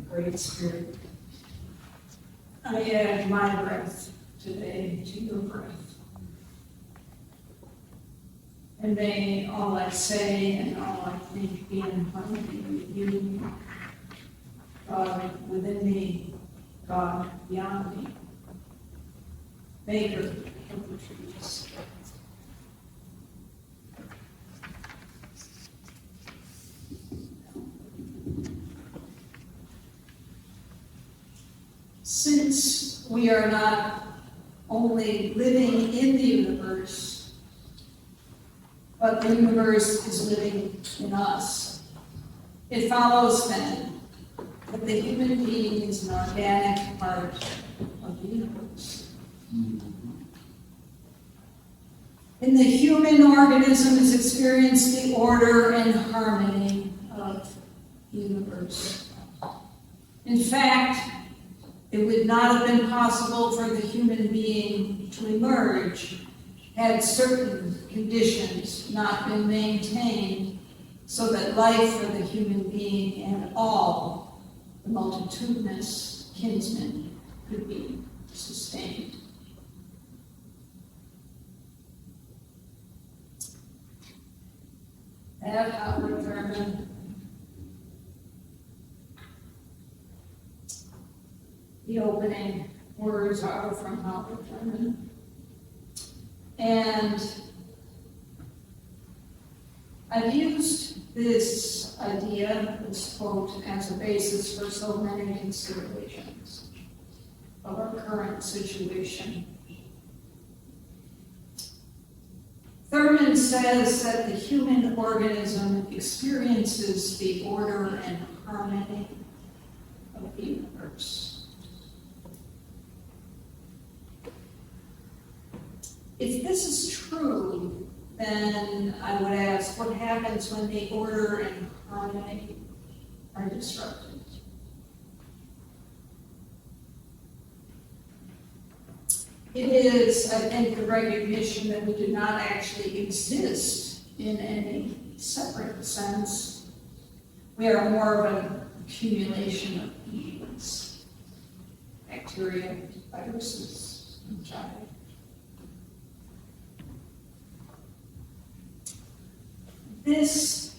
Great Spirit, I add my breath today to your breath. And may all I say and all I think be in harmony with you, God within me, God beyond me, maker of the trees. Since we are not only living in the universe, but the universe is living in us, it follows then that the human being is an organic part of the universe. In the human organism is experienced the order and harmony of the universe. In fact, it would not have been possible for the human being to emerge had certain conditions not been maintained so that life for the human being and all the multitudinous kinsmen could be sustained. That Howard Thurman, the opening words are from Howard Thurman. And I've used this idea, this quote, as a basis for so many considerations of our current situation. Thurman says that the human organism experiences the order and harmony of the universe. If this is true, then I would ask, what happens when the order and harmony are disrupted? It is, I think, the recognition that we do not actually exist in any separate sense. We are more of an accumulation of beings, bacteria, viruses, fungi. This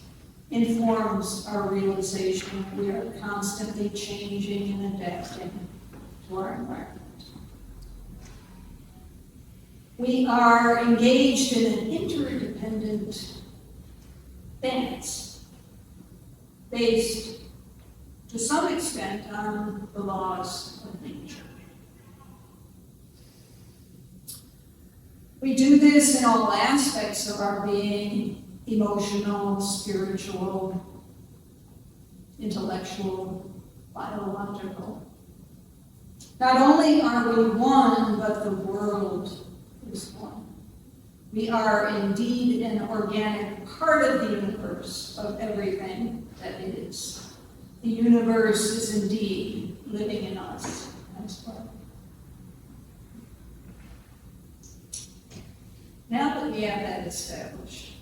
informs our realization that we are constantly changing and adapting to our environment. We are engaged in an interdependent dance based to some extent on the laws of nature. We do this in all aspects of our being: emotional, spiritual, intellectual, biological. Not only are we one, but the world is one. We are indeed an organic part of the universe, of everything that is. The universe is indeed living in us as well. Now that we have that established,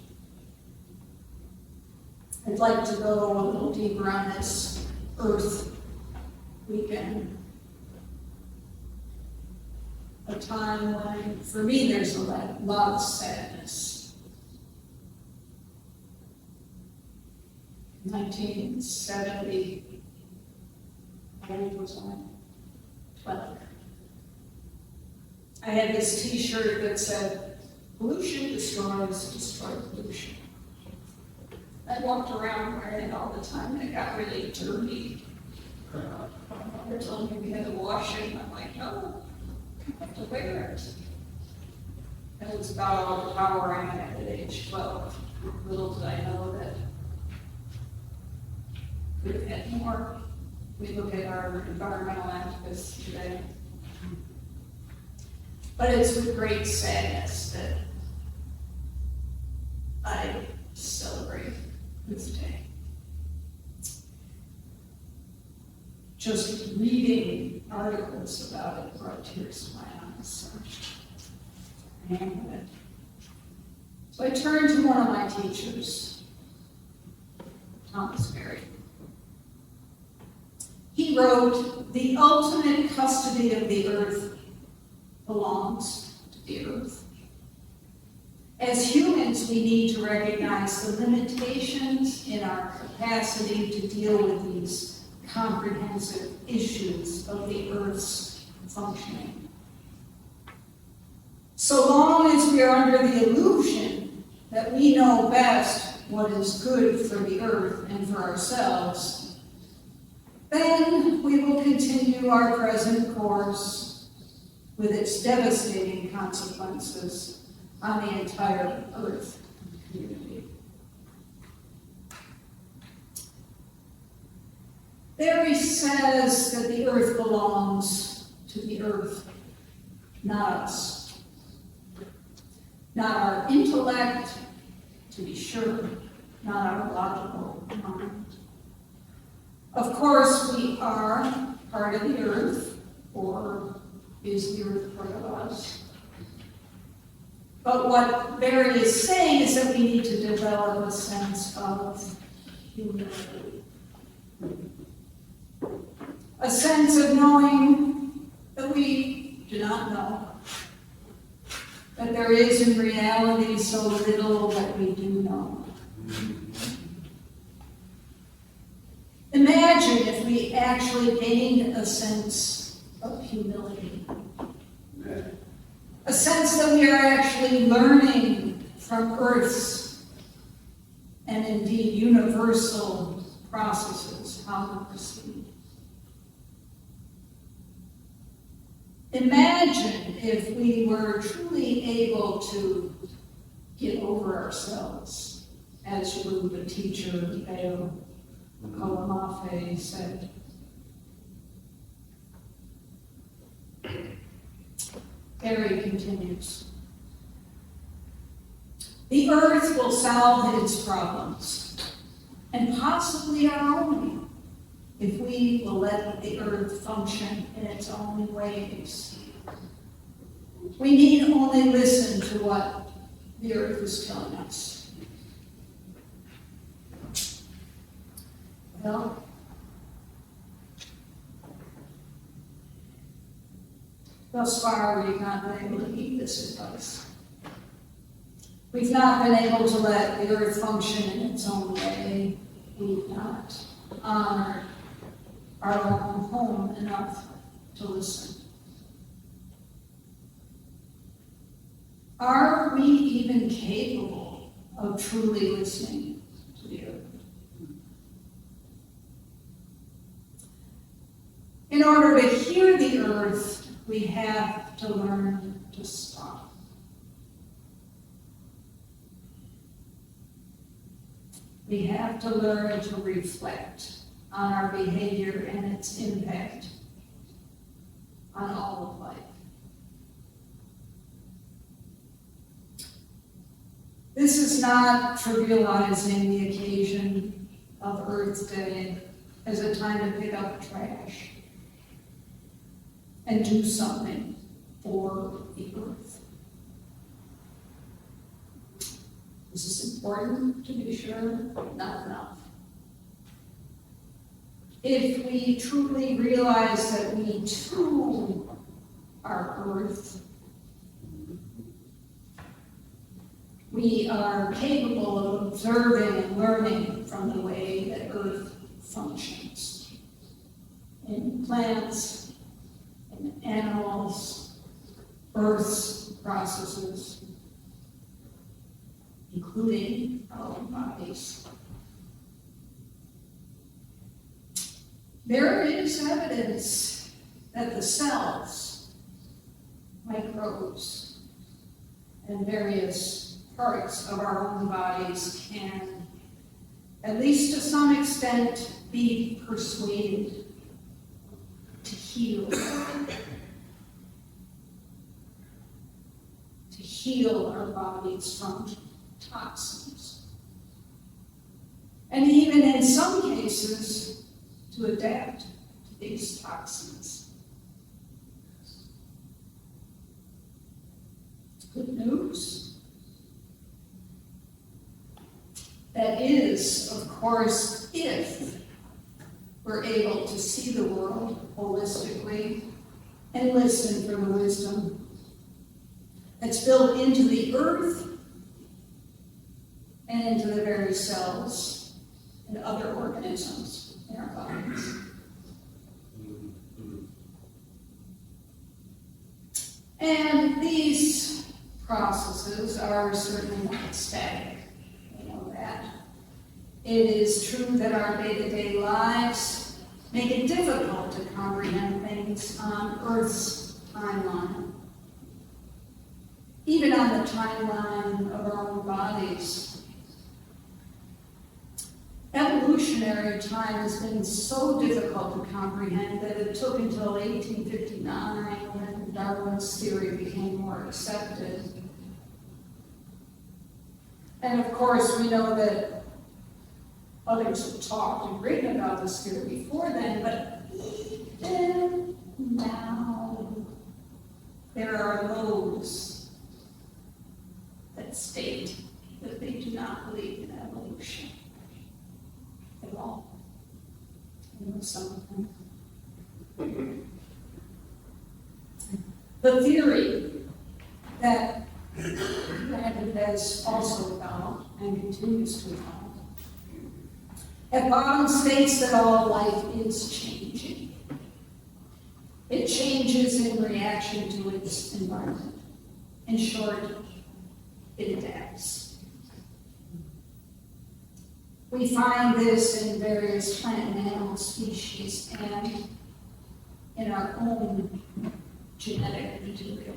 I'd like to go a little deeper on this Earth weekend. A time when, for me, there's a lot of sadness. 1970, how old was I? 12. I had this t-shirt that said, "Pollution destroys, destroy pollution." I walked around wearing it all the time, and it got really dirty. They told me we had to wash it, and I'm like, no, I have to wear it. That was about all the power I had at age 12. Little did I know that we could have had more. We look at our environmental activists today. But it's with great sadness that I celebrate this day. Just reading articles about it brought tears to my eyes. So I am with it. So I turned to one of my teachers, Thomas Berry. he wrote, "The ultimate custody of the earth belongs to the earth. As humans, we need to recognize the limitations in our capacity to deal with these comprehensive issues of the earth's functioning. So long as we are under the illusion that we know best what is good for the earth and for ourselves, then we will continue our present course with its devastating consequences on the entire earth community." There he says that the earth belongs to the earth, not us. Not our intellect, to be sure, not our logical mind. Of course, we are part of the earth, or is the earth part of us? But what Barry is saying is that we need to develop a sense of humility. A sense of knowing that we do not know. That there is in reality so little that we do know. Imagine if we actually gained a sense of humility. A sense that we are actually learning from Earth's and indeed universal processes, how to proceed. Imagine if we were truly able to get over ourselves, as the teacher, Leo Kolamafe, said. Barry continues. The earth will solve its problems, and possibly our own, if we will let the earth function in its own ways. We need only listen to what the earth is telling us. Well, thus far we've not been able to heed this advice. We've not been able to let the earth function in its own way. We've not honored our own home enough to listen. Are we even capable of truly listening to the earth? In order to hear the earth, we have to learn to stop. We have to learn to reflect on our behavior and its impact on all of life. This is not trivializing the occasion of Earth Day as a time to pick up trash and do something for the earth. This is important, to be sure, but not enough. If we truly realize that we too are earth, we are capable of observing and learning from the way that earth functions. In plants, in animals, earth's processes, including our own bodies. There is evidence that the cells, microbes, and various parts of our own bodies can, at least to some extent, be persuaded to heal. To heal our bodies from toxins. And even in some cases, to adapt to these toxins. Good news. That is, of course, if we're able to see the world holistically and listen for the wisdom that's built into the earth and into the very cells and other organisms in our bodies. And these processes are certainly not static. We know that. It is true that our day-to-day lives make it difficult to comprehend things on Earth's timeline. Even on the timeline of our own bodies. Evolutionary time has been so difficult to comprehend that it took until 1859 when Darwin's theory became more accepted. And of course, we know that others have talked and written about this theory before then, but even now, there are those that state that they do not believe in evolution at all. I know some of them. The theory that Benton has also evolved and continues to evolve at bottom states that all life is changing. It changes in reaction to its environment. In short, it adapts. We find this in various plant and animal species and in our own genetic material.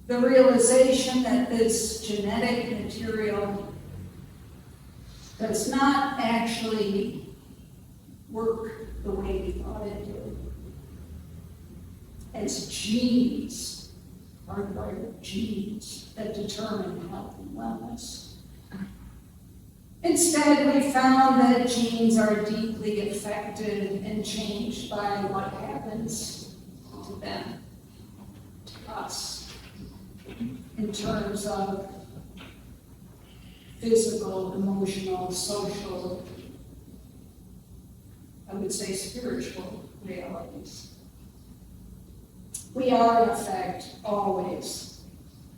The realization that this genetic material does not actually work the way we thought it did. It's genes, hardwired genes, that determine health and wellness. Instead, we found that genes are deeply affected and changed by what happens to them, to us, in terms of physical, emotional, social, I would say spiritual realities. We are, in effect, always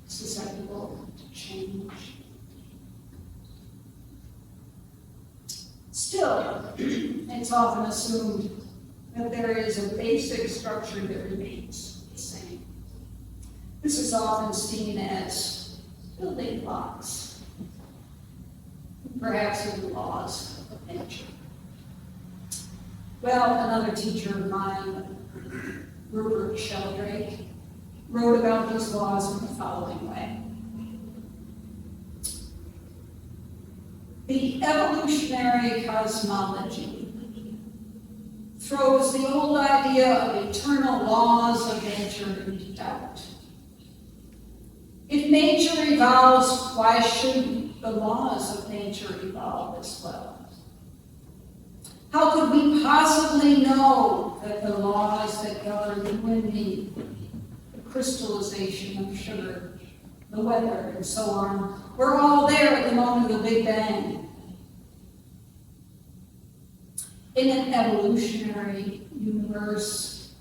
susceptible to change. Still, it's often assumed that there is a basic structure that remains the same. This is often seen as building blocks, perhaps in the laws of nature. Well, another teacher of mine, Rupert Sheldrake, wrote about these laws in the following way. The evolutionary cosmology throws the old idea of eternal laws of nature into doubt. If nature evolves, why shouldn't the laws of nature evolve as well? How could we possibly know that the laws that govern you and me, the crystallization of sugar, the weather, and so on, were all there at the moment of the Big Bang? In an evolutionary universe,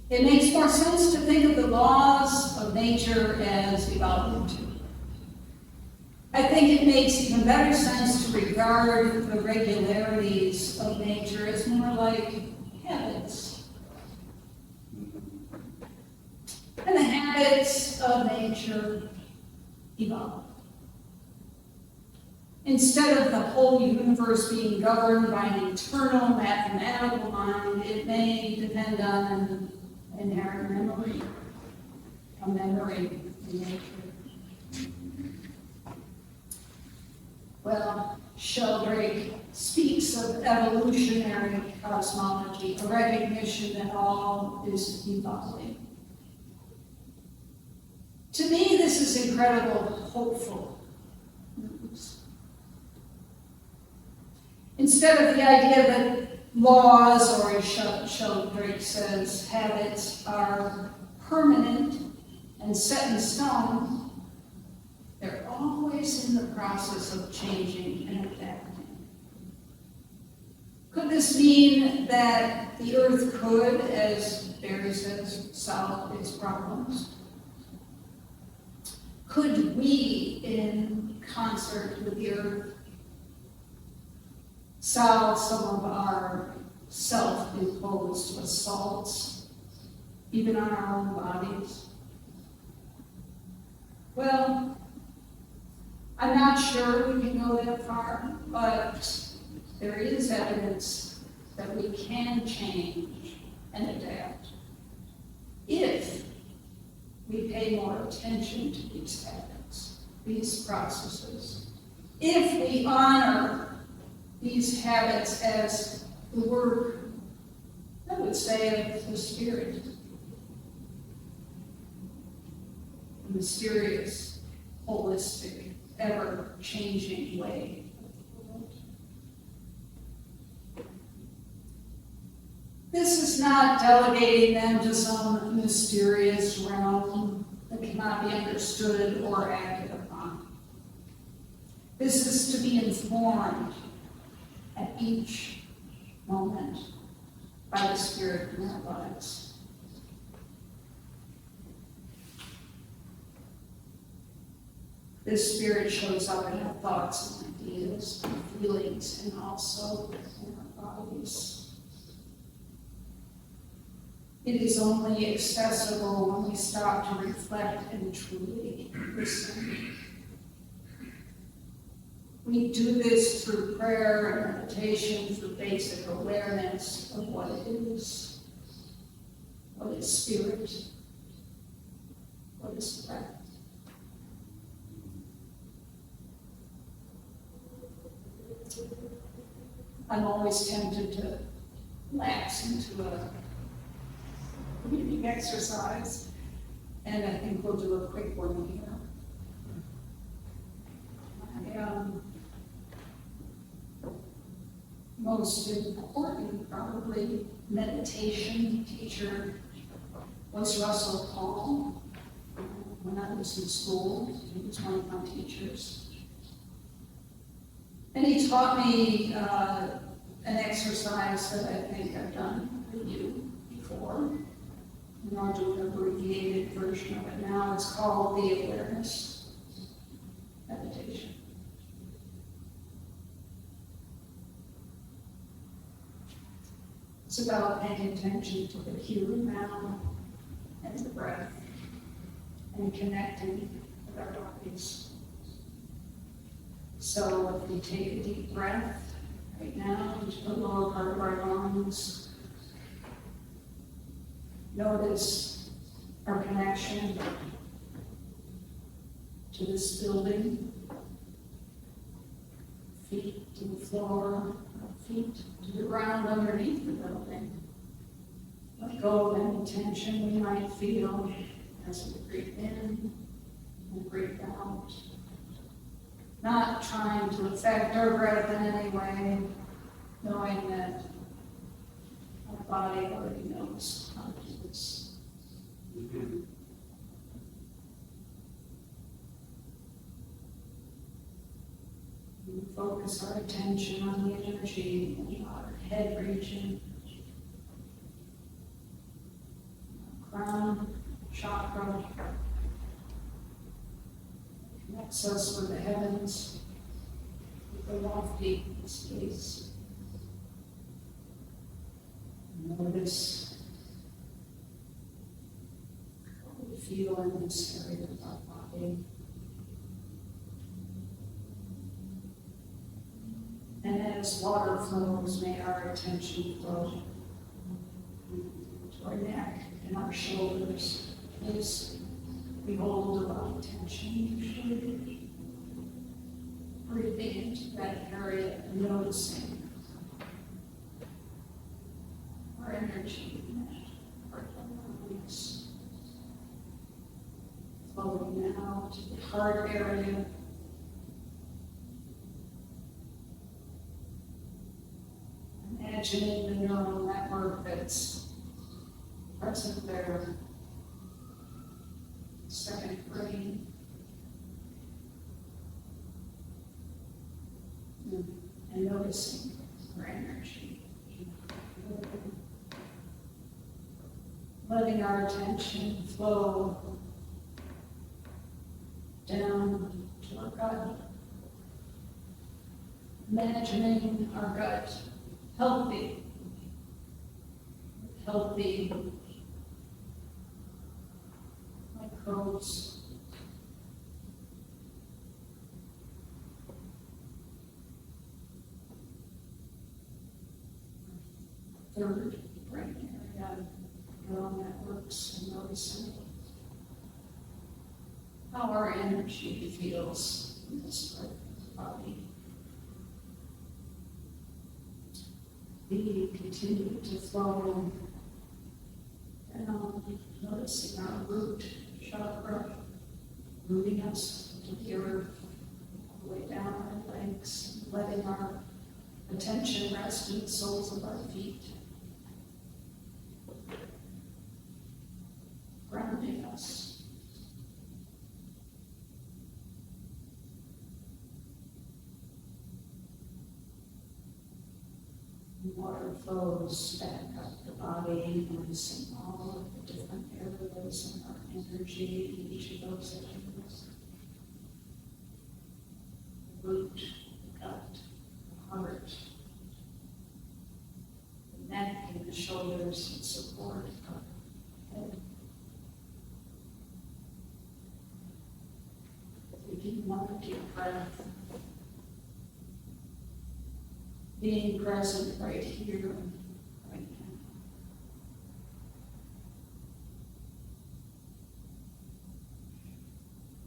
it makes more sense to think of the laws of nature as evolving too. I think it makes even better sense to regard the regularities of nature as more like habits. And the habits of nature evolve. Instead of the whole universe being governed by an eternal mathematical mind, it may depend on an inherent memory, a memory in nature. Well, Sheldrake speaks of evolutionary cosmology, a recognition that all is evolving. To me, this is incredible, hopeful news. Instead of the idea that laws, or as Sheldrake says, habits are permanent and set in stone, they're always in the process of changing and adapting. this mean that the earth could, as Barry says, solve its problems? Could we, in concert with the earth, solve some of our self-imposed assaults, even on our own bodies? Well, I'm not sure we can go that far, but there is evidence that we can change and adapt if we pay more attention to these habits, these processes. If we honor these habits as the work, I would say, of the Spirit, a mysterious, holistic, ever-changing way. This is not delegating them to some mysterious realm that cannot be understood or acted upon. This is to be informed at each moment by the Spirit in our lives. This Spirit shows up in our thoughts and ideas, and feelings, and also in our bodies. It is only accessible when we stop to reflect and truly listen. We do this through prayer and meditation, through basic awareness of what it is, what is spirit, what is breath. I'm always tempted to lapse into a breathing exercise, and I think we'll do a quick one here. Most important, probably, meditation teacher was Russell Paul. When I was in school, he was one of my teachers. And he taught me an exercise that I think I've done with you before. And I'll do an abbreviated version of it now. It's called the awareness meditation. It's about paying attention to the here and now and the breath and connecting with our bodies. So if we take a deep breath right now into the lower part of our lungs, notice our connection to this building, feet to the floor, feet to the ground underneath the building. Let go of any tension we might feel as we breathe in and breathe out. Not trying to affect our breath in any way, knowing that our body already knows how to do this. We focus our attention on the energy in our head region, crown chakra, connects us with the heavens, with the lofty space. Notice what we feel in this area of our body. And as water flows, may our attention flow to our neck and our shoulders as we hold a lot of tension usually. Breathing into that area and noticing our energy in that part of our bodies. Flowing now to the heart area. Imagining the neural network that's present there, second brain, and noticing our energy letting our attention flow down to our gut, imagining our gut healthy microbes. Third brain area, neural networks, and noticing how our energy feels in this part of the body. We continue to flow down, noticing our root chakra, moving us to the earth, all the way down our legs, letting our attention rest in the soles of our feet, grounding us. Water flows back up the body, noticing all of the different areas and our energy in each of those areas. The root, the gut, the heart, the neck and the shoulders and support our head. Taking one deep breath. Being present right here, right now.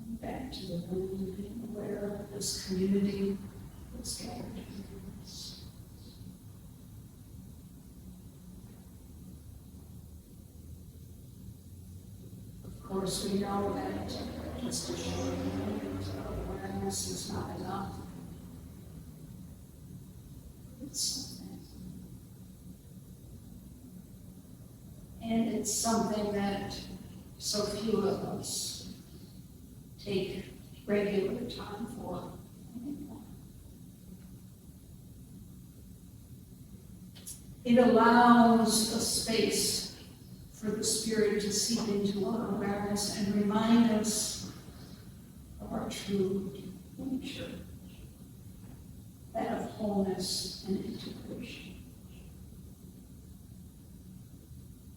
And back to the room, being aware of this community that's gathered here. Of course, we know that just a short moment of awareness is not enough. Something. And it's something that so few of us take regular time for anymore. It allows a space for the Spirit to seep into our awareness and remind us of our true nature. That of wholeness and integration.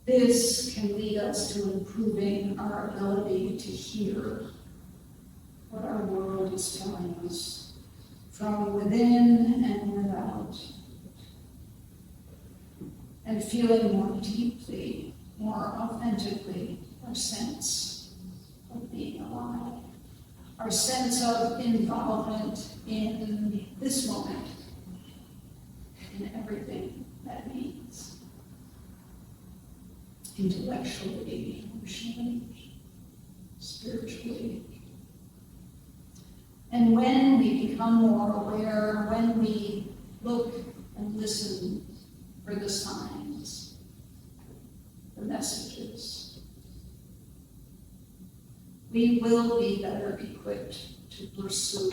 This can lead us to improving our ability to hear what our world is telling us from within and without, and feeling more deeply, more authentically our sense of being alive. Our sense of involvement in this moment, in everything that means, intellectually, emotionally, spiritually. And when we become more aware, when we look and listen for the signs, the messages, we will be better equipped to pursue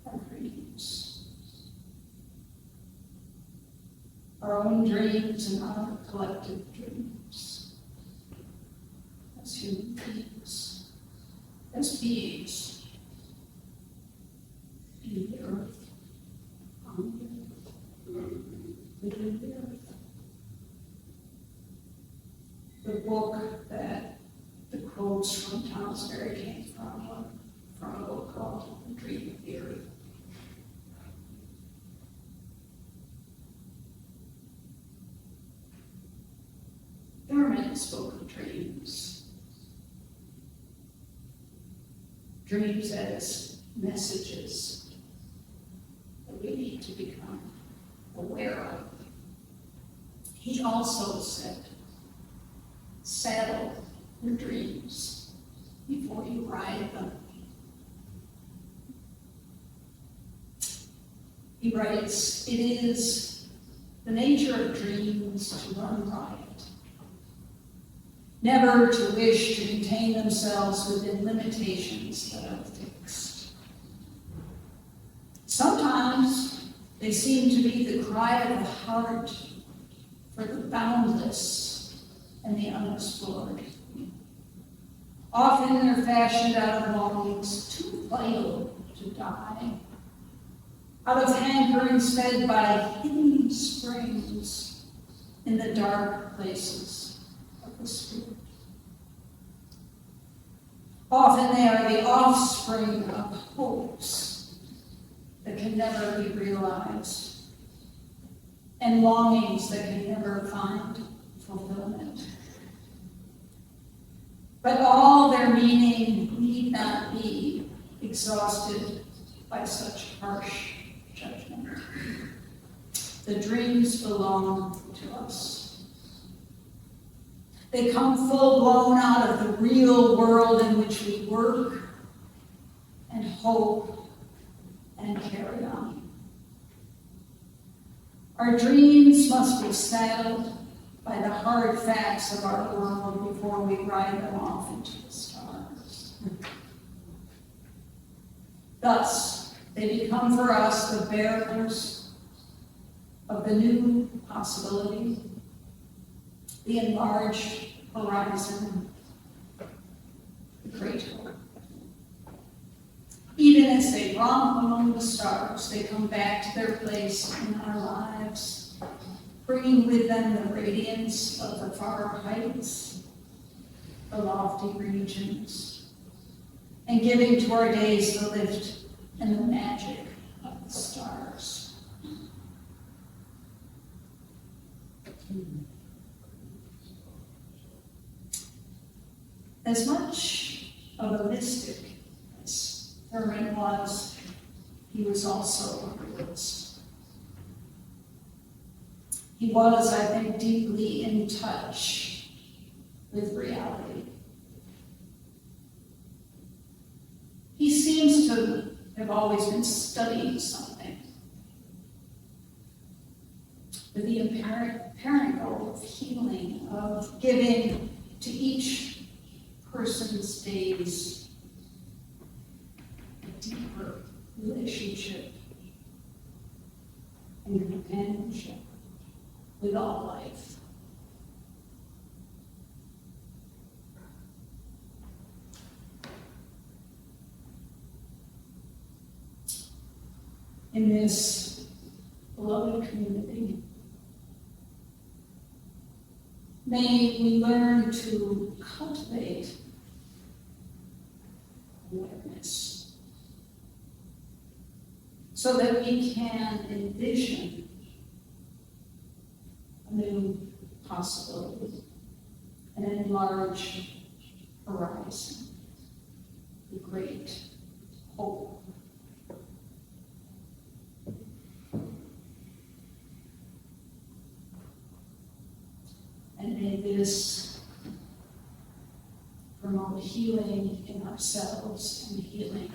our dreams. Our own dreams and our collective dreams. As human beings. As beings. In the earth. On the earth. Within the earth. The book that the quotes from Thomas Berry came from a book called The Dream of the Earth. Thurman spoke of dreams. Dreams as messages that we need to become aware of. He also said, saddle your dreams before you ride them. He writes, it is the nature of dreams to run riot, never to wish to contain themselves within limitations that are fixed. Sometimes they seem to be the cry of the heart for the boundless and the unexplored. Often they're fashioned out of longings too vital to die, out of hankerings fed by hidden springs in the dark places of the spirit. Often they are the offspring of hopes that can never be realized and longings that can never find fulfillment. But all their meaning need not be exhausted by such harsh judgment. The dreams belong to us. They come full-blown out of the real world in which we work and hope and carry on. Our dreams must be saddled by the hard facts of our world before we ride them off into the stars. Thus, they become for us the bearers of the new possibility, the enlarged horizon, the great hope. Even as they romp among the stars, they come back to their place in our lives, bringing with them the radiance of the far heights, the lofty regions, and giving to our days the lift and the magic of the stars. As much of a mystic as Thurman was, he was also a realist. He was, I think, deeply in touch with reality. He seems to have always been studying something with the apparent goal of healing, of giving to each person's days a deeper relationship and companionship with all life. In this beloved community, may we learn to cultivate awareness so that we can envision a new possibility, an enlarged horizon, a great hope. And may this promote healing in ourselves and healing